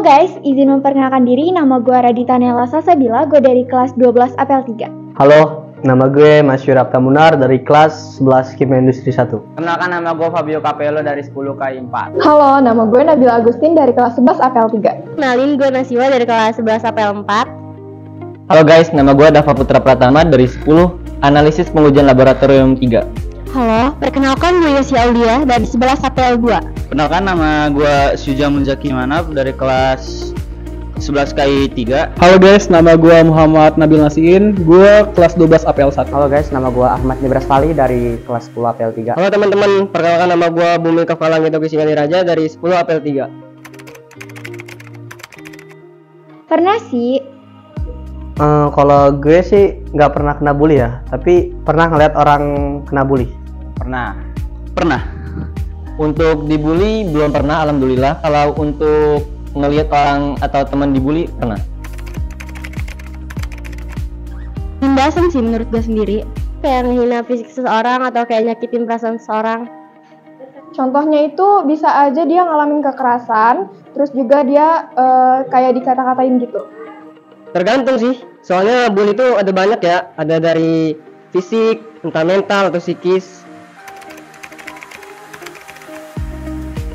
guys, izin memperkenalkan diri, nama gue Radita Nela Sasabila, gue dari kelas 12 APL 3. Halo, nama gue Mas Yurab Tamunar dari kelas 11 Kimia Industri 1. Kenalkan, nama gue Fabio Capello dari 10 KI 4. Halo, nama gue Nabila Agustin dari kelas 11 APL 3. Kenalin, gue Nasiwa dari kelas 11 APL 4. Halo guys, nama gue Dava Putra Pratama dari 10 Analisis Pengujian Laboratorium 3. Halo, perkenalkan gue Yosi Aulia dari 11 APL 2. Kenalkan, nama gue Syuja Munzaki Manaf dari kelas 11 KI 3. Halo guys, nama gue Muhammad Nabil Nasiin, gue kelas 12 APL 1. Halo guys, nama gue Ahmad Nibrasvali dari kelas 10 APL 3. Halo teman-teman, perkenalkan nama gue Bumi Kafalang Gitogi Singali Raja dari 10 APL 3. Pernah sih? Kalau gue sih nggak pernah kena bully ya, tapi pernah ngeliat orang kena bully. Pernah. Untuk dibully belum pernah, alhamdulillah. Kalau untuk ngelihat orang atau teman dibully pernah. Tindasan sih menurut gue sendiri, kayak ngehina fisik seseorang atau kayak nyakitin perasaan seseorang. Contohnya itu bisa aja dia ngalamin kekerasan, terus juga dia kayak dikata-katain gitu. Tergantung sih, soalnya bully itu ada banyak ya, ada dari fisik, entah mental atau psikis.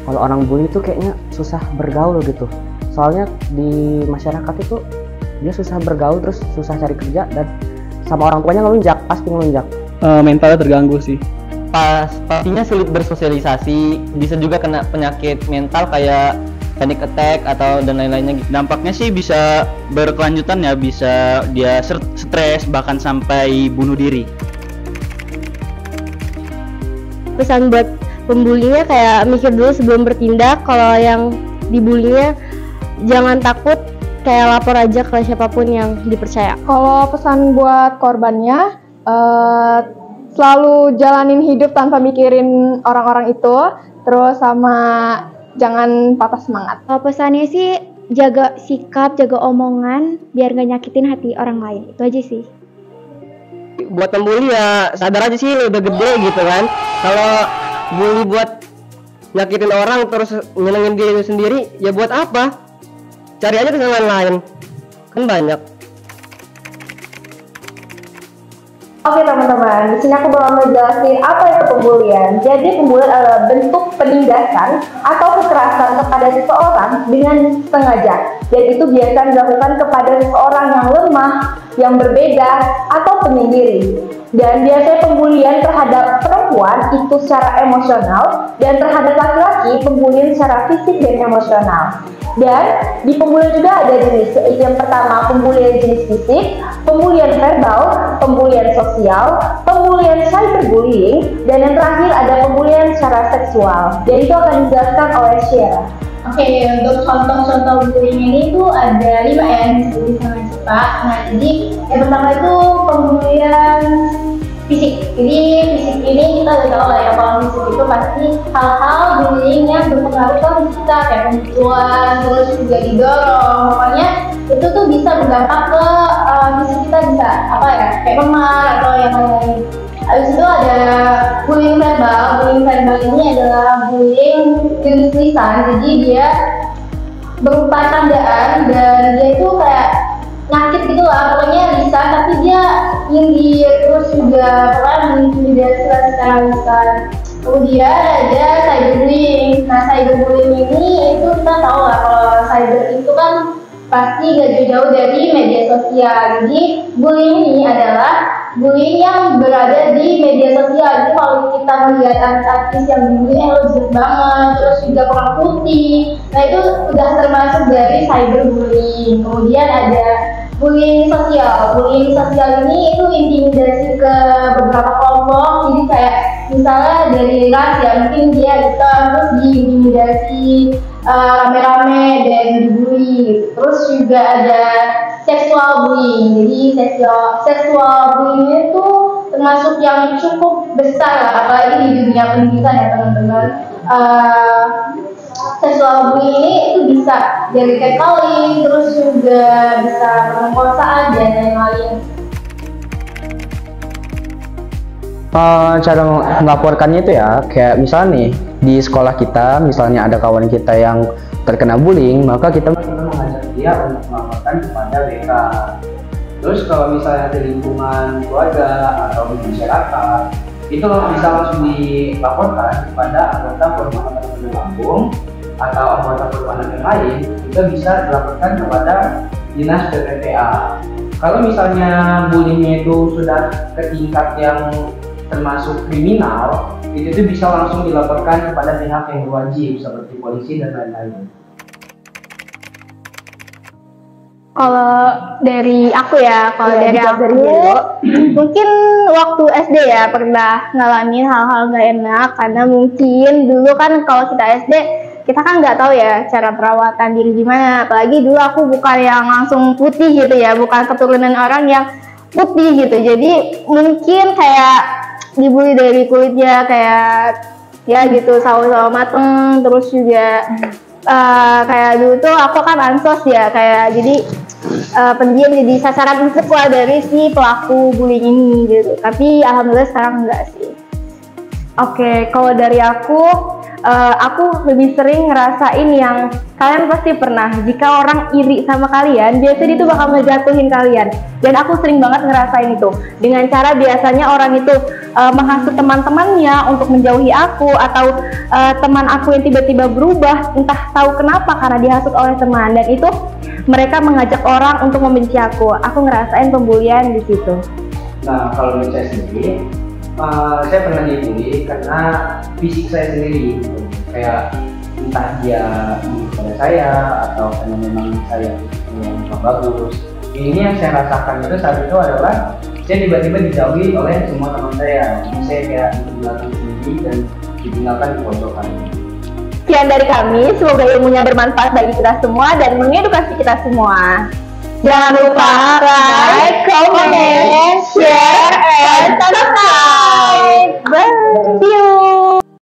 Kalau orang bully itu kayaknya susah bergaul gitu. Soalnya di masyarakat itu dia susah bergaul, terus susah cari kerja, dan sama orang tuanya ngelunjak, pasti ngelunjak. Mentalnya terganggu sih. Pastinya sulit bersosialisasi, bisa juga kena penyakit mental kayak panic attack atau dan lain-lainnya gitu. Dampaknya sih bisa berkelanjutan ya, bisa dia stres bahkan sampai bunuh diri. Pesan buat pembulinya kayak mikir dulu sebelum bertindak. Kalau yang dibulinya jangan takut, kayak lapor aja ke siapapun yang dipercaya. Kalau pesan buat korbannya, selalu jalanin hidup tanpa mikirin orang-orang itu, terus sama jangan patah semangat. Pesannya sih jaga sikap, jaga omongan, biar gak nyakitin hati orang lain. Itu aja sih. Buat pembuli ya sadar aja sih, udah gede gitu kan. Kalau bully buat nyakitin orang terus nyenengin diri sendiri, ya buat apa? Cari aja kesalahan lain, kan banyak. Oke teman-teman, di sini aku bakal menjelaskan apa itu pembulian. Jadi pembulian adalah bentuk penindasan atau kekerasan kepada seseorang dengan sengaja. Dan itu biasa dilakukan kepada seseorang yang lemah, yang berbeda, atau penyendiri. Dan biasanya pembulian terhadap perempuan itu secara emosional, dan terhadap laki-laki pembulian secara fisik dan emosional. Dan di pembulian juga ada jenis, yang pertama pembulian jenis fisik, pembulian verbal, pembulian sosial, pembulian cyberbullying, dan yang terakhir ada pembulian secara seksual. Dan itu akan dijelaskan oleh Syera. Oke, untuk contoh-contoh bullying ini tuh ada 5 ya, disebut sama cepat. Nah, jadi yang pertama itu pembulian fisik. Jadi fisik ini kita udah tahu lah ya, kalau fisik itu pasti hal-hal bullying yang berpengaruh ke kita, kayak pemukulan, terus juga didorong. Pokoknya itu tuh bisa berdampak ke fisik kita, bisa apa ya, kayak memar atau yang lain-lain. Habis itu ada bullying verbal. Bullying verbal ini adalah bullying jenis lisan. Jadi dia berupa candaan dan dia itu kayak nyakit gitu lah, pokoknya lisan, tapi dia nyindir, terus juga pokoknya mengintimidasi secara lisan. Kemudian ada cyberbullying. Nah, cyberbullying ini itu kita tahu lah, kalau cyber itu kan pasti gak jauh-jauh dari media sosial. Jadi bullying ini adalah bullying yang berada di media sosial. Jadi kalau kita melihat artis yang dibully, lo jelek banget, terus juga kurang putih, nah itu udah termasuk dari cyberbullying. Kemudian ada bullying sosial. Bullying sosial ini itu intimidasi ke beberapa kelompok. Jadi kayak misalnya dari ras ya, mungkin dia hitam, terus diintimidasi rame-rame dan dibully. Terus juga ada seksual bullying. Jadi seksual bullying itu termasuk yang cukup besar lah, apalagi di dunia pendidikan ya teman-teman. Seksual bullying ini itu bisa dari catcalling, terus juga bisa pemerkosaan dan lain-lain. Cara melaporkannya itu ya, kayak misalnya nih di sekolah kita, misalnya ada kawan kita yang terkena bullying, maka kita mengajak dia untuk melaporkan kepada BK. Terus kalau misalnya di lingkungan keluarga atau di masyarakat, itu bisa langsung dilaporkan kepada anggota Polres Lampung atau anggota Polres yang lain, juga bisa dilaporkan kepada Dinas PPPA. Kalau misalnya bullyingnya itu sudah ke tingkat yang termasuk kriminal, itu bisa langsung dilaporkan kepada pihak yang berwajib seperti polisi dan lain-lain. Kalau dari aku ya, mungkin waktu SD ya pernah ngalamin hal-hal nggak enak karena mungkin dulu kan kalau kita SD kita kan nggak tahu ya cara perawatan diri gimana, apalagi dulu aku bukan yang langsung putih gitu ya, bukan keturunan orang yang putih gitu, jadi mungkin kayak dibully dari kulitnya kayak ya gitu sawo-sawo mateng, terus juga kayak dulu tuh aku kan ansos ya, kayak jadi pendiam, jadi sasaran empuk lah dari si pelaku bullying ini gitu, tapi alhamdulillah sekarang enggak sih. Oke, kalau dari aku lebih sering ngerasain yang kalian pasti pernah, jika orang iri sama kalian, biasanya itu bakal ngejatuhin kalian. Dan aku sering banget ngerasain itu dengan cara biasanya orang itu menghasut teman-temannya untuk menjauhi aku, atau teman aku yang tiba-tiba berubah, entah tahu kenapa karena dihasut oleh teman, dan itu mereka mengajak orang untuk membenci aku. Aku ngerasain pembulian di situ. Nah, kalau menurut saya sendiri, saya pernah dibully karena fisik saya sendiri, kayak entah dia kepada saya atau karena memang saya yang bagus. Ini yang saya rasakan itu saat itu adalah saya tiba-tiba dijauhi oleh semua teman saya. Saya kayak ditinggalkan sendiri dan ditinggalkan di pojokan. Sekian dari kami, semoga ilmunya bermanfaat bagi kita semua dan mengedukasi kita semua. Jangan lupa like, comment, share, and subscribe. Bye. See you.